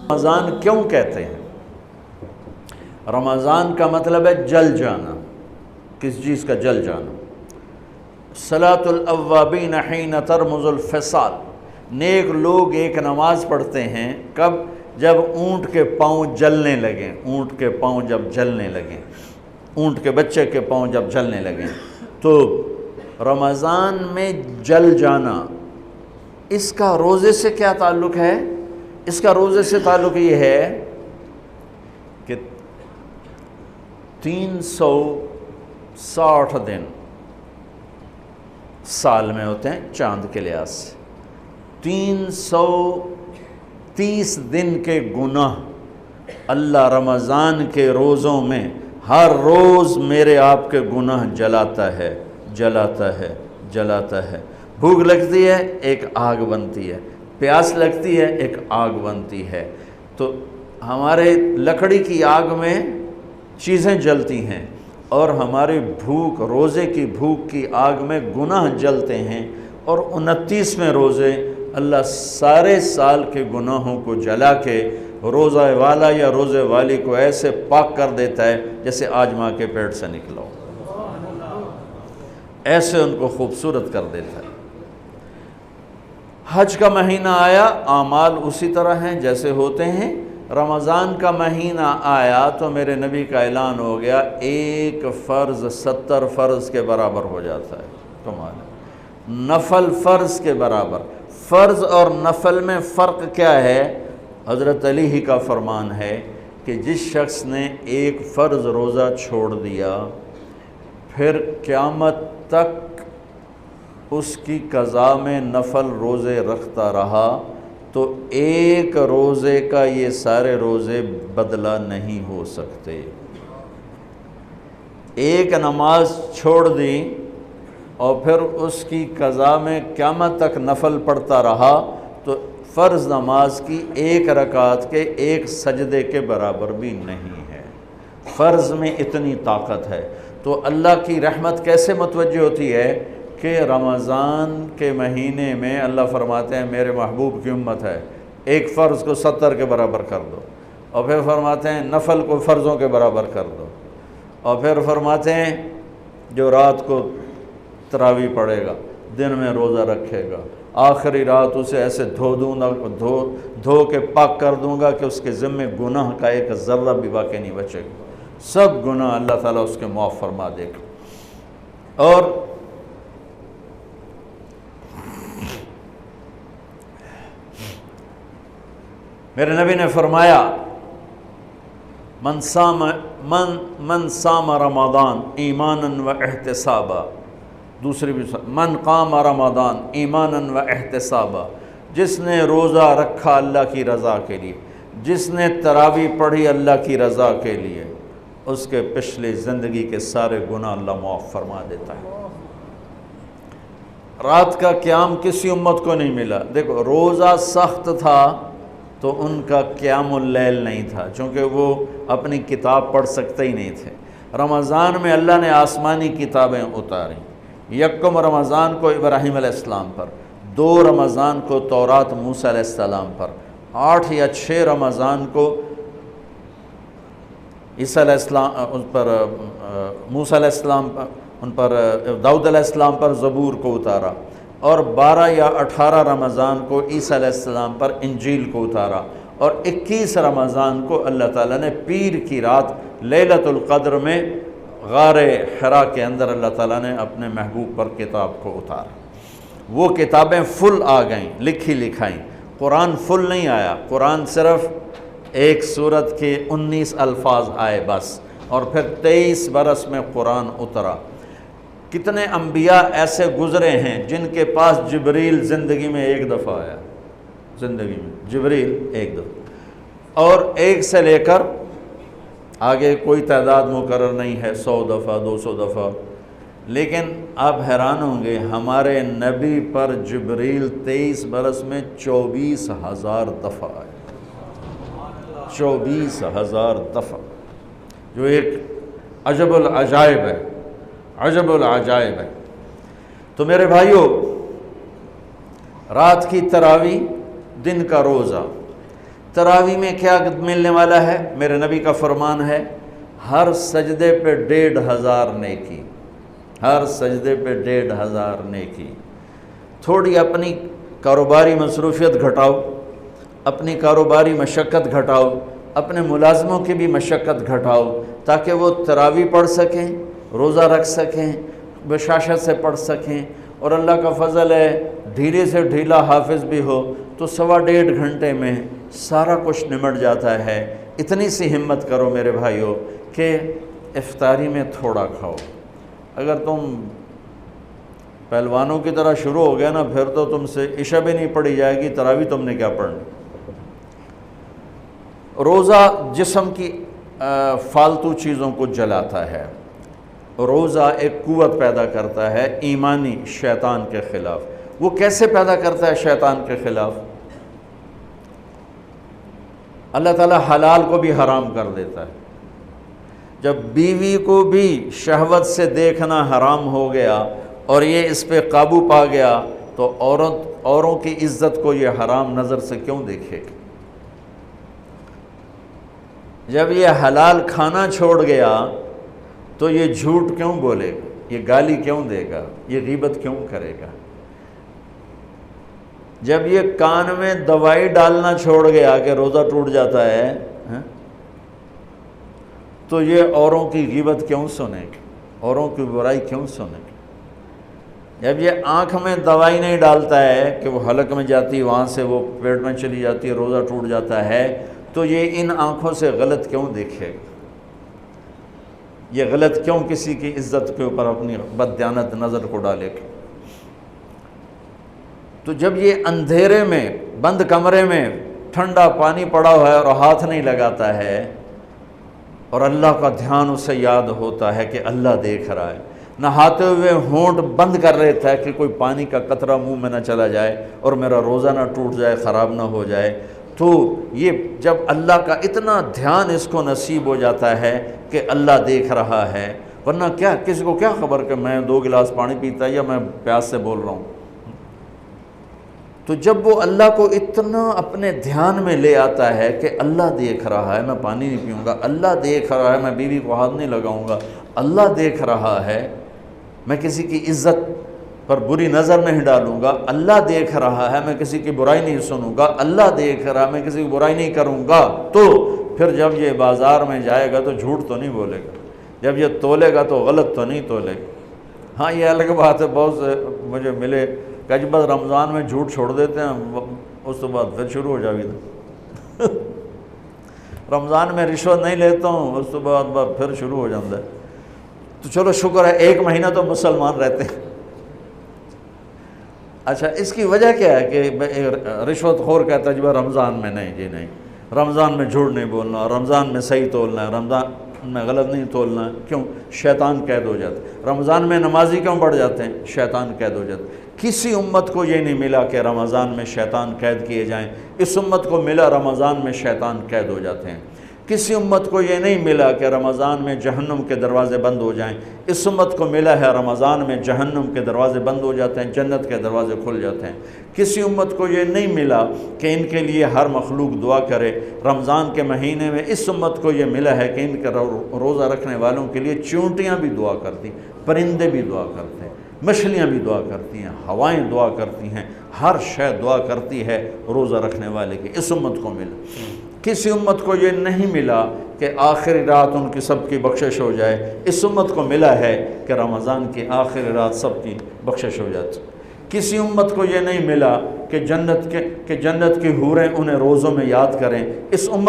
रमज़ान क्यों कहते हैं? रमज़ान का मतलब है जल जाना। किस चीज़ का जल जाना? सलातुल अव्वाबीनहीन तरमुजुल फ़िसाल। नेक लोग एक नमाज़ पढ़ते हैं कब? जब ऊँट के पाँव जलने लगें। ऊँट के पाँव जब जलने लगें, ऊँट के बच्चे के पाँव जब जलने लगें, तो रमज़ान में जल जाना, इसका रोज़े से क्या ताल्लुक़ है? इसका रोज़े से ताल्लुक़ ये है कि 360 दिन साल में होते हैं चाँद के लिहाज से। 330 दिन के गुनाह अल्लाह रमज़ान के रोज़ों में हर रोज़ मेरे आपके गुनाह जलाता है, जलाता है, जलाता है। भूख लगती है, एक आग बनती है। प्यास लगती है, एक आग बनती है। तो हमारे लकड़ी की आग में चीज़ें जलती हैं और हमारी भूख, रोज़े की भूख की आग में गुनाह जलते हैं। और 29वें रोज़े अल्लाह सारे साल के गुनाहों को जला के रोज़ा वाला या रोज़े वाली को ऐसे पाक कर देता है जैसे आज माँ के पेट से निकला हो, ऐसे उनको खूबसूरत कर देता है। हज का महीना आया, आमाल उसी तरह हैं जैसे होते हैं। रमज़ान का महीना आया तो मेरे नबी का ऐलान हो गया, एक फ़र्ज़ 70 फ़र्ज़ के बराबर हो जाता है तुम्हारा, नफल फ़र्ज़ के बराबर। फ़र्ज़ और नफल में फ़र्क क्या है? हज़रत अली ही का फरमान है कि जिस शख्स ने एक फ़र्ज़ रोज़ा छोड़ दिया, फिर क़यामत तक उसकी क़ज़ा में नफल रोज़े रखता रहा, तो एक रोज़े का ये सारे रोज़े बदला नहीं हो सकते। एक नमाज छोड़ दी और फिर उसकी क़ज़ा में क़यामत तक नफल पढ़ता रहा, तो फ़र्ज़ नमाज की एक रकात के एक सजदे के बराबर भी नहीं है। फ़र्ज़ में इतनी ताकत है। तो अल्लाह की रहमत कैसे मुतवज्जह होती है कि रमज़ान के महीने में अल्लाह फरमाते हैं मेरे महबूब की उम्मत है, एक फ़र्ज़ को 70 के बराबर कर दो। और फिर फरमाते हैं नफल को फ़र्ज़ों के बराबर कर दो। और फिर फरमाते हैं जो रात को तरावी पढ़ेगा, दिन में रोज़ा रखेगा, आखिरी रात उसे ऐसे धो दूँगा, धो के पाक कर दूँगा कि उसके ज़िम्मे गुनाह का एक ज़र्रा भी बाकी नहीं बचेगा। सब गुनाह अल्लाह ताला उसके माफ़ फरमा देगा। और मेरे नबी ने फरमाया मन साम रमज़ान ईमानन व एहतिसाबा, दूसरी भी मन काम रमज़ान ईमानन व एहतिसाबा, जिसने रोज़ा रखा अल्लाह की रज़ा के लिए, जिसने तरावी पढ़ी अल्लाह की रज़ा के लिए, उसके पिछली ज़िंदगी के सारे गुनाह अल्लाह माफ़ फरमा देता है। रात का क़याम किसी उम्मत को नहीं मिला। देखो रोज़ा सख्त था तो उनका क़यामुल लैल नहीं था, चूँकि वो अपनी किताब पढ़ सकते ही नहीं थे। रमज़ान में अल्लाह ने आसमानी किताबें उतारी। यकम रमज़ान को इब्राहीम अलैहिस्सलाम पर, 2 रमज़ान को तौरात मूसा अलैहिस्सलाम पर, 8 या 6 रमज़ान को ईसा अलैहिस्सलाम उन पर, मूसा अलैहिस्सलाम उन पर, दाऊद अलैहिस्सलाम पर ज़बूर को उतारा। और 12 या 18 रमज़ान को ईसा अलैहिस्सलाम पर इंजील को उतारा। और 21 रमज़ान को अल्लाह ताला ने पीर की रात लैलतुल क़द्र में गारे हिरा के अंदर अल्लाह ताला ने अपने महबूब पर किताब को उतारा। वो किताबें फुल आ गईं, लिखी लिखाई। कुरान फुल नहीं आया, कुरान सिर्फ़ एक सूरत के 19 अल्फाज आए बस। और फिर 23 बरस में कुरान उतरा। कितने अम्बिया ऐसे गुज़रे हैं जिनके पास जिब्रील ज़िंदगी में एक दफ़ा आया, ज़िंदगी में जिब्रील एक दफ़ा, और एक से लेकर आगे कोई तादाद मुकर्रर नहीं है, 100 दफ़ा 200 दफ़ा। लेकिन आप हैरान होंगे, हमारे नबी पर जिब्रील 23 बरस में 24,000 दफ़ा आए। 24,000 दफ़ा, जो एक अजबुल अजायब है, अजबुल अजायब है। तो मेरे भाइयों, रात की तरावी, दिन का रोज़ा, तरावी में क्या मिलने वाला है? मेरे नबी का फरमान है, हर सजदे पे 1500 नेकी, हर सजदे पे 1500 नेकी। थोड़ी अपनी कारोबारी मसरूफियत घटाओ, अपनी कारोबारी मशक्क़त घटाओ, अपने मुलाजमों की भी मशक्क़त घटाओ, ताकि वो तरावी पढ़ सकें, रोज़ा रख सकें, बशाशत से पढ़ सकें। और अल्लाह का फ़ज़ल है, ढीले से ढीला हाफिज़ भी हो तो 1.25 घंटे में सारा कुछ निमट जाता है। इतनी सी हिम्मत करो मेरे भाइयों कि इफ्तारी में थोड़ा खाओ। अगर तुम पहलवानों की तरह शुरू हो गया ना, फिर तो तुमसे इशा भी नहीं पढ़ी जाएगी, तरावी तुमने क्या पढ़नी। रोज़ा जिस्म की फालतू चीज़ों को जलाता है। रोज़ा एक कुव्वत पैदा करता है ईमानी शैतान के ख़िलाफ़। वो कैसे पैदा करता है शैतान के ख़िलाफ़? अल्लाह ताला हलाल को भी हराम कर देता है। जब बीवी को भी शहवत से देखना हराम हो गया और ये इस पे काबू पा गया, तो औरों की इज़्ज़त को ये हराम नज़र से क्यों देखेगा? जब ये हलाल खाना छोड़ गया तो ये झूठ क्यों बोलेगा, ये गाली क्यों देगा, ये गीबत क्यों करेगा? जब ये कान में दवाई डालना छोड़ गया कि रोज़ा टूट जाता है, तो ये औरों की गीबत क्यों सुनेगा, औरों की बुराई क्यों सुनेगा? जब ये आँख में दवाई नहीं डालता है कि वो हलक में जाती है, वहाँ से वो पेट में चली जाती है, रोज़ा टूट जाता है, तो ये इन आँखों से गलत क्यों देखेगा? ये गलत क्यों किसी की इज्जत के ऊपर अपनी बददियानत नज़र को डालेगा? तो जब ये अंधेरे में बंद कमरे में ठंडा पानी पड़ा हुआ है और हाथ नहीं लगाता है और अल्लाह का ध्यान उसे याद होता है कि अल्लाह देख रहा है, नहाते हुए होंठ बंद कर लेता है कि कोई पानी का कतरा मुंह में ना चला जाए और मेरा रोज़ा ना टूट जाए, ख़राब ना हो जाए, तो ये जब अल्लाह का इतना ध्यान इसको नसीब हो जाता है कि अल्लाह देख रहा है, वरना क्या किसी को क्या खबर कि मैं 2 गिलास पानी पीता या मैं प्यास से बोल रहा हूँ। तो जब वो अल्लाह को इतना अपने ध्यान में ले आता है कि अल्लाह देख रहा है, मैं पानी नहीं पीऊँगा, अल्लाह देख रहा है, मैं बीवी को हाथ नहीं लगाऊँगा, अल्लाह देख रहा है, मैं किसी की इज़्ज़त पर बुरी नज़र नहीं डालूँगा, अल्लाह देख रहा है, मैं किसी की बुराई नहीं सुनूँगा, अल्लाह देख रहा है, मैं किसी की बुराई नहीं करूँगा, तो फिर जब ये बाज़ार में जाएगा तो झूठ तो नहीं बोलेगा, जब ये तोलेगा तो गलत तो नहीं तोलेगा। हाँ, ये अलग बात है, बहुत से मुझे मिले कई बार रमज़ान में झूठ छोड़ देते हैं, उस तो बाद फिर शुरू हो जाएगी। रमज़ान में रिश्वत नहीं लेता हूँ, उस तो बाद फिर शुरू हो जाता है। तो चलो शुक्र है 1 महीना तो मुसलमान रहते हैं। अच्छा, इसकी वजह क्या है कि रिश्वतखोर कहता है जी रमज़ान में नहीं, जी नहीं, रमज़ान में झूठ नहीं बोलना, रमज़ान में सही तोलना है, रमज़ान में गलत नहीं तोलना है। क्यों? शैतान कैद हो जाता है। रमज़ान में नमाजी क्यों बढ़ जाते हैं? शैतान कैद हो जाता है। किसी उम्मत को ये नहीं मिला कि रमज़ान में शैतान कैद किए जाएं, इस उम्मत को मिला रमज़ान में शैतान कैद हो जाते हैं। किसी उम्मत को ये नहीं मिला कि रमज़ान में जहन्नुम के दरवाज़े बंद हो जाएं, इस उम्मत को मिला है रमज़ान में जहन्नुम के दरवाज़े बंद हो जाते हैं, जन्नत के दरवाज़े खुल जाते हैं। किसी उम्मत को ये नहीं मिला कि इनके लिए हर मखलूक दुआ करे। रमज़ान के महीने में इस उम्मत को ये मिला है कि इनके रोज़ा रखने वालों के लिए चूंटियाँ भी दुआ करती, परिंदे भी दुआ करते हैं, मछलियाँ भी दुआ करती हैं, हवाएँ दुआ करती हैं, हर शय दुआ करती है रोज़ा रखने वाले की। इस उम्मत को मिला। किसी उम्मत को ये नहीं मिला कि आखिरी रात उनकी सबकी बख्शिश हो जाए, इस उम्मत को मिला है कि रमज़ान की आखिरी रात सबकी बख्शिश हो जाती। किसी उम्मत को ये नहीं मिला कि जन्नत की हूरें उन्हें रोज़ों में याद करें, इस उम्मत